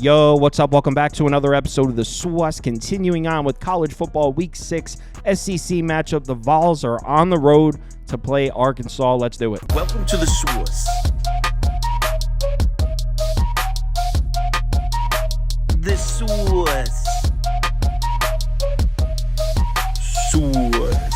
Yo, what's up? Welcome back to another episode of the SWUS. Continuing on with college football week 6 SEC matchup. The Vols are on the road to play Arkansas. Let's do it. Welcome to the SWUS. The SWUS. SWUS.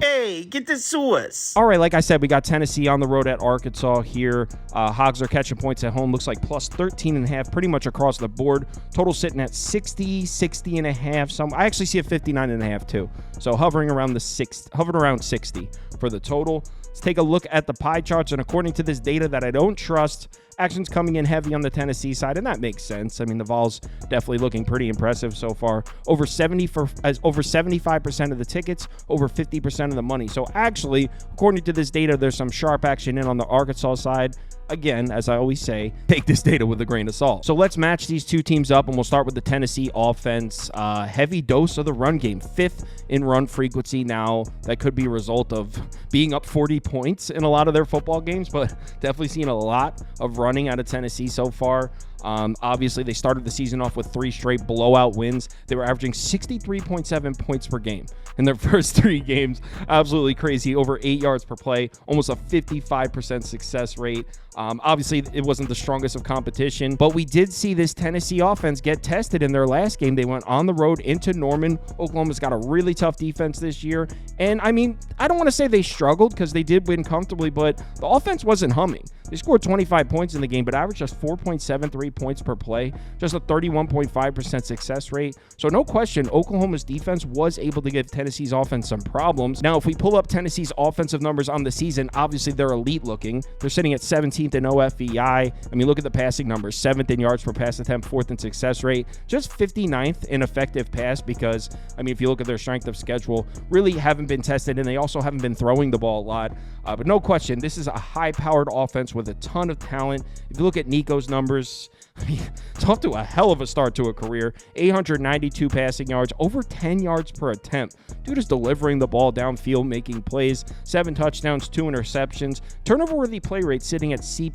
Hey, get the SWUS. All right, like I said, we got Tennessee on the road at Arkansas here. Hogs are catching points at home. Looks like plus 13.5 pretty much across the board. Total sitting at 60, 60.5. I actually see a 59.5 too. So hovering around 60 for the total. Let's take a look at the pie charts, and according to this data that I don't trust, action's coming in heavy on the Tennessee side, and that makes sense. I mean, the Vols definitely looking pretty impressive so far. Over 75% of the tickets, over 50% of the money. So actually, according to this data, there's some sharp action in on the Arkansas side. Again, as I always say, take this data with a grain of salt. So let's match these two teams up, and we'll start with the Tennessee offense. Heavy dose of the run game, 5th in run frequency. Now, that could be a result of being up 40 points in a lot of their football games, but definitely seen a lot of running out of Tennessee so far. Obviously, they started the season off with 3 straight blowout wins. They were averaging 63.7 points per game in their first 3 games. Absolutely crazy. Over 8 yards per play, almost a 55% success rate. Obviously, it wasn't the strongest of competition, but we did see this Tennessee offense get tested in their last game. They went on the road into Norman. Oklahoma's got a really tough defense this year. And, I mean, I don't want to say they struggled because they did win comfortably, but the offense wasn't humming. They scored 25 points in the game, but averaged just 4.73 points per play, just a 31.5% success rate. So no question, Oklahoma's defense was able to give Tennessee's offense some problems. Now, if we pull up Tennessee's offensive numbers on the season, obviously they're elite looking. They're sitting at 17th in OFEI. I mean, look at the passing numbers, 7th in yards per pass attempt, 4th in success rate, just 59th in effective pass because, I mean, if you look at their strength of schedule, really haven't been tested, and they also haven't been throwing the ball a lot. But no question, this is a high-powered offense with a ton of talent. If you look at Nico's numbers, I mean, it's off to a hell of a start to a career. 892 passing yards, over 10 yards per attempt. Dude is delivering the ball downfield, making plays. 7 touchdowns, 2 interceptions. Turnover-worthy play rate sitting at C+.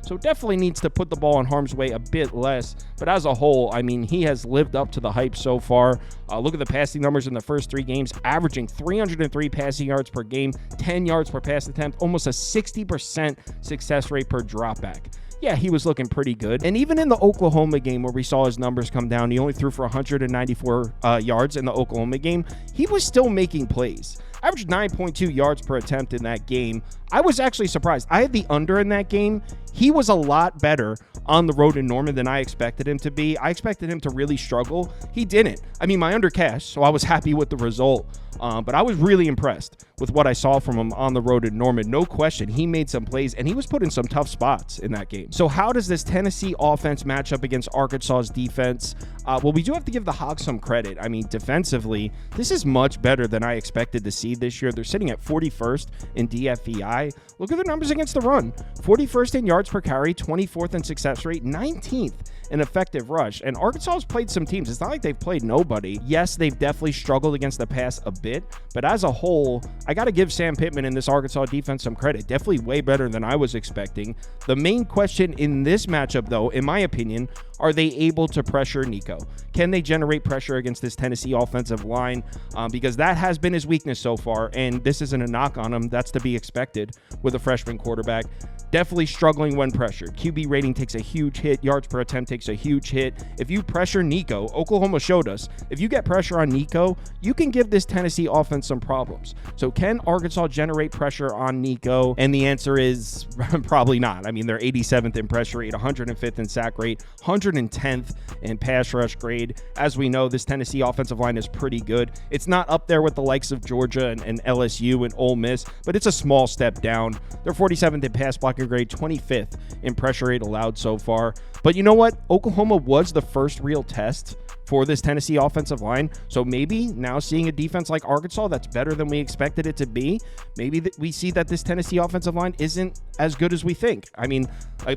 So definitely needs to put the ball in harm's way a bit less. But as a whole, I mean, he has lived up to the hype so far. Look at the passing numbers in the first 3 games, averaging 303 passing yards per game, 10 yards per pass attempt, almost a 60% success rate per dropback. Yeah, he was looking pretty good. And even in the Oklahoma game where we saw his numbers come down, he only threw for 194 yards in the Oklahoma game. He was still making plays. Averaged 9.2 yards per attempt in that game. I was actually surprised. I had the under in that game. He was a lot better on the road in Norman than I expected him to be. I expected him to really struggle. He didn't. I mean, my under cashed, so I was happy with the result. But I was really impressed with what I saw from him on the road in Norman. No question, he made some plays, and he was put in some tough spots in that game. So how does this Tennessee offense match up against Arkansas's defense? Well, we do have to give the Hogs some credit. I mean, defensively, this is much better than I expected to see this year. They're sitting at 41st in DFEI. Look at their numbers against the run. 41st in yards per carry, 24th in success rate, 19th in effective rush. And Arkansas has played some teams. It's not like they've played nobody. Yes, they've definitely struggled against the pass a bit, but as a whole, I got to give Sam Pittman and this Arkansas defense some credit. Definitely way better than I was expecting. The main question in this matchup, though, in my opinion, are they able to pressure Nico? Can they generate pressure against this Tennessee offensive line? Because that has been his weakness so far, and this isn't a knock on him. That's to be expected with a freshman quarterback. Definitely struggling when pressured. QB rating takes a huge hit. Yards per attempt takes a huge hit. If you pressure Nico, Oklahoma showed us, if you get pressure on Nico, you can give this Tennessee offense some problems. So can Arkansas generate pressure on Nico? And the answer is probably not. I mean, they're 87th in pressure rate, 105th in sack rate, 110th in pass rush grade. As we know, this Tennessee offensive line is pretty good. It's not up there with the likes of Georgia and LSU and Ole Miss, but it's a small step down. They're 47th in pass blocking grade, 25th in pressure rate allowed so far. But you know what? Oklahoma was the first real test for this Tennessee offensive line. So maybe now seeing a defense like Arkansas that's better than we expected it to be, maybe we see that this Tennessee offensive line isn't as good as we think. I mean,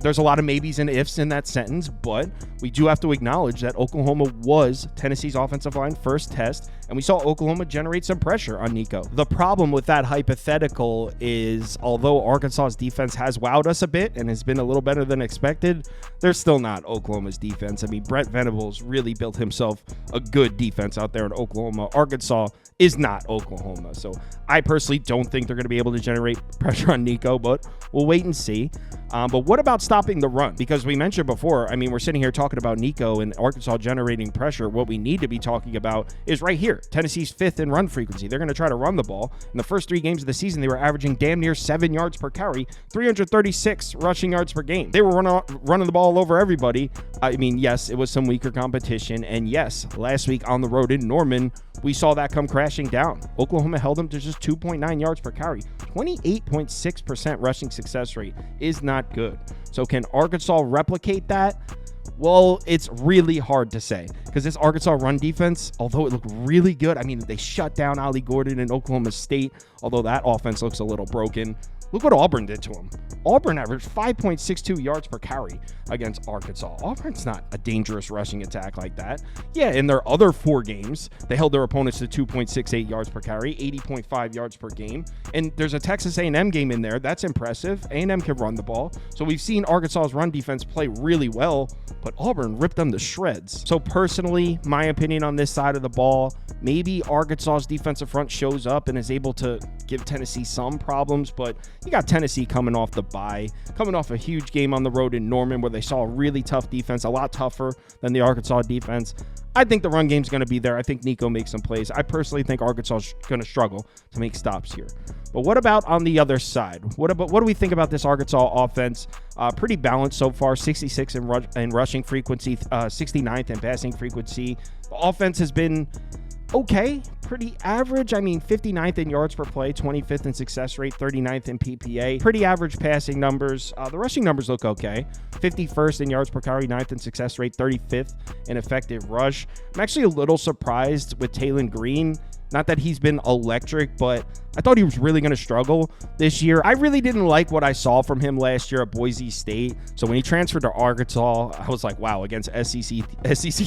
there's a lot of maybes and ifs in that sentence, but we do have to acknowledge that Oklahoma was Tennessee's offensive line first test, and we saw Oklahoma generate some pressure on Nico. The problem with that hypothetical is, although Arkansas's defense has wowed us a bit and has been a little better than expected, they're still not Oklahoma's defense. I mean, Brent Venables really built himself a good defense out there in Oklahoma. Arkansas is not Oklahoma. So I personally don't think they're going to be able to generate pressure on Nico, but we'll wait and see. But what about stopping the run? Because we mentioned before, I mean, we're sitting here talking about Nico and Arkansas generating pressure. What we need to be talking about is right here, Tennessee's fifth in run frequency. They're going to try to run the ball. In the first 3 games of the season, they were averaging damn near 7 yards per carry, 336 rushing yards per game. They were running the ball all over everybody. I mean, yes, it was some weaker competition. And yes, last week on the road in Norman, we saw that come crashing down. Oklahoma held them to just 2.9 yards per carry. 28.6% rushing success rate is not good. So can Arkansas replicate that? Well, it's really hard to say because this Arkansas run defense, although it looked really good, I mean, they shut down Ollie Gordon in Oklahoma State, although that offense looks a little broken. Look what Auburn did to him. Auburn averaged 5.62 yards per carry against Arkansas. Auburn's not a dangerous rushing attack like that. Yeah, in their other 4 games, they held their opponents to 2.68 yards per carry, 80.5 yards per game. And there's a Texas A&M game in there. That's impressive. A&M can run the ball. So we've seen Arkansas's run defense play really well, but Auburn ripped them to shreds. So personally, my opinion on this side of the ball, maybe Arkansas's defensive front shows up and is able to give Tennessee some problems, but you got Tennessee coming off the bye, coming off a huge game on the road in Norman where they saw a really tough defense, a lot tougher than the Arkansas defense. I think the run game's going to be there. I think Nico makes some plays. I personally think Arkansas is going to struggle to make stops here. But what about on the other side? What do we think about this Arkansas offense? Pretty balanced so far, 66 in rushing frequency, 69th in passing frequency. The offense has been okay, pretty average. I mean, 59th in yards per play, 25th in success rate, 39th in PPA. Pretty average passing numbers. The rushing numbers look okay. 51st in yards per carry, 9th in success rate, 35th in effective rush. I'm actually a little surprised with Taylon Green. Not that he's been electric, but I thought he was really going to struggle this year. I really didn't like what I saw from him last year at Boise State. So when he transferred to Arkansas, I was like, wow, against SEC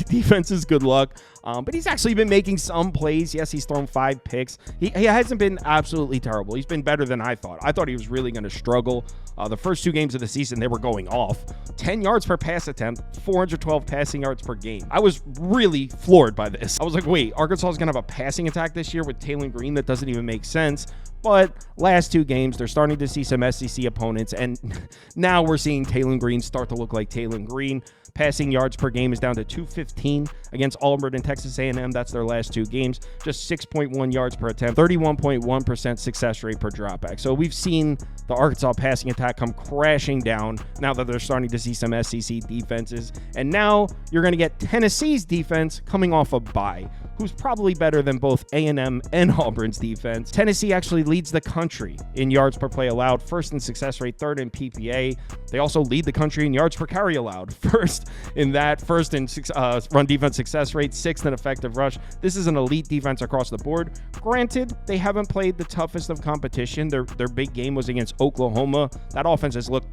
defenses, good luck. But he's actually been making some plays. Yes, he's thrown 5 picks. He hasn't been absolutely terrible. He's been better than I thought. I thought he was really going to struggle. The first 2 games of the season, they were going off. 10 yards per pass attempt, 412 passing yards per game. I was really floored by this. I was like, wait, Arkansas is going to have a passing attack this year with Taylon Green? That doesn't even make sense. But last 2 games, they're starting to see some SEC opponents, and now we're seeing Taylon Green start to look like Taylon Green. Passing yards per game is down to 215 against Auburn and Texas A&M. That's their last 2 games. Just 6.1 yards per attempt, 31.1% success rate per dropback. So we've seen the Arkansas passing attack come crashing down now that they're starting to see some SEC defenses. And now you're going to get Tennessee's defense coming off a bye, who's probably better than both A&M and Auburn's defense. Tennessee actually leads the country in yards per play allowed, 1st in success rate, 3rd in PPA. They also lead the country in yards per carry allowed, 1st in that, 1st in run defense success rate, 6th in effective rush. This is an elite defense across the board. Granted, they haven't played the toughest of competition. Their big game was against Oklahoma. That offense has looked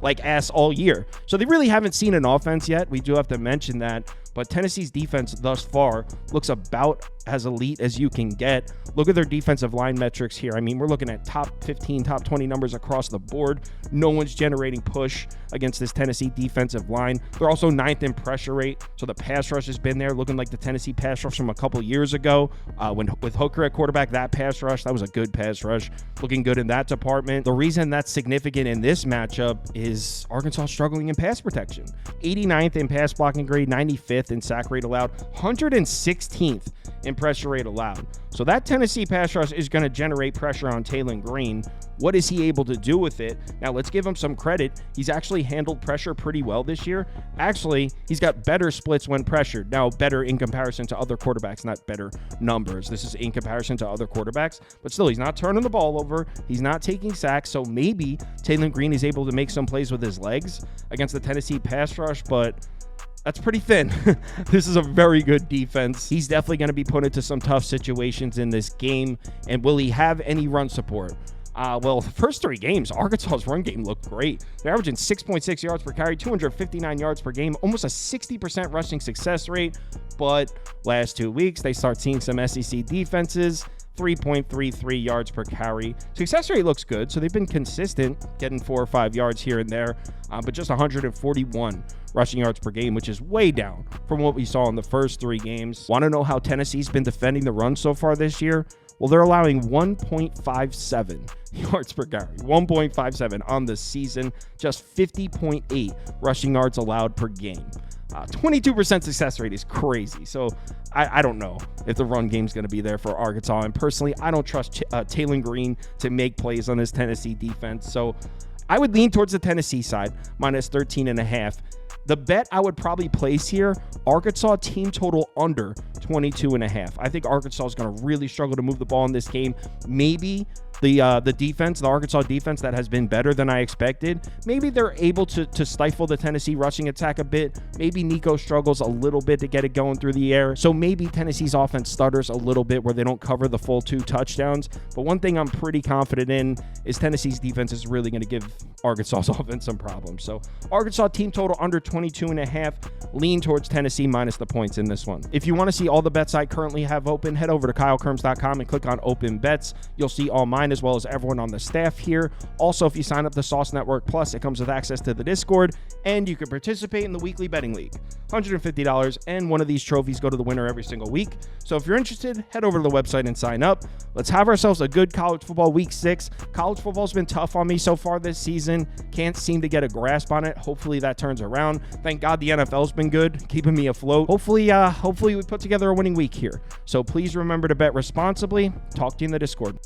like ass all year. So they really haven't seen an offense yet. We do have to mention that. But Tennessee's defense thus far looks about as elite as you can get. Look at their defensive line metrics here. I mean, we're looking at top 15, top 20 numbers across the board. No one's generating push against this Tennessee defensive line. They're also 9th in pressure rate, so the pass rush has been there, looking like the Tennessee pass rush from a couple years ago. With Hooker at quarterback, that pass rush, that was a good pass rush. Looking good in that department. The reason that's significant in this matchup is Arkansas struggling in pass protection. 89th in pass blocking grade, 95th in sack rate allowed, 116th in pressure rate allowed. So that Tennessee pass rush is going to generate pressure on Taylon Green. What is he able to do with it? Now, let's give him some credit. He's actually handled pressure pretty well this year. Actually, he's got better splits when pressured. Now, better in comparison to other quarterbacks, not better numbers. This is in comparison to other quarterbacks. But still, he's not turning the ball over. He's not taking sacks. So maybe Taylon Green is able to make some plays with his legs against the Tennessee pass rush, but that's pretty thin. This is a very good defense. He's definitely going to be put into some tough situations in this game. And will he have any run support? Well, the first 3 games, Arkansas's run game looked great. They're averaging 6.6 yards per carry, 259 yards per game, almost a 60% rushing success rate. But last 2 weeks, they start seeing some SEC defenses, 3.33 yards per carry. Success rate looks good, so they've been consistent, getting 4 or 5 yards here and there, but just 141 rushing yards per game, which is way down from what we saw in the first 3 games. Want to know how Tennessee's been defending the run so far this year? Well, they're allowing 1.57 yards per carry, 1.57 on the season, just 50.8 rushing yards allowed per game. 22% success rate is crazy. So I don't know if the run game is going to be there for Arkansas. And personally, I don't trust Taylor Green to make plays on this Tennessee defense. So I would lean towards the Tennessee side, minus 13.5. The bet I would probably place here, Arkansas team total under 22.5. I think Arkansas is going to really struggle to move the ball in this game. Maybe the defense, the Arkansas defense that has been better than I expected, maybe they're able to stifle the Tennessee rushing attack a bit. Maybe Nico struggles a little bit to get it going through the air. So maybe Tennessee's offense stutters a little bit where they don't cover the full 2 touchdowns. But one thing I'm pretty confident in is Tennessee's defense is really going to give Arkansas's offense some problems. So Arkansas team total under 22.5. Lean towards Tennessee minus the points in this one. If you want to see all the bets I currently have open, head over to KyleKirms.com and click on open bets. You'll see all mine as well as everyone on the staff here. Also, if you sign up to Sauce Network Plus, it comes with access to the Discord, and you can participate in the weekly betting league. $150, and one of these trophies go to the winner every single week. So if you're interested, head over to the website and sign up. Let's have ourselves a good college football week 6. College football's been tough on me so far this season. Can't seem to get a grasp on it. Hopefully that turns around. Thank God the NFL's been good, keeping me afloat. Hopefully we put together a winning week here. So please remember to bet responsibly. Talk to you in the Discord.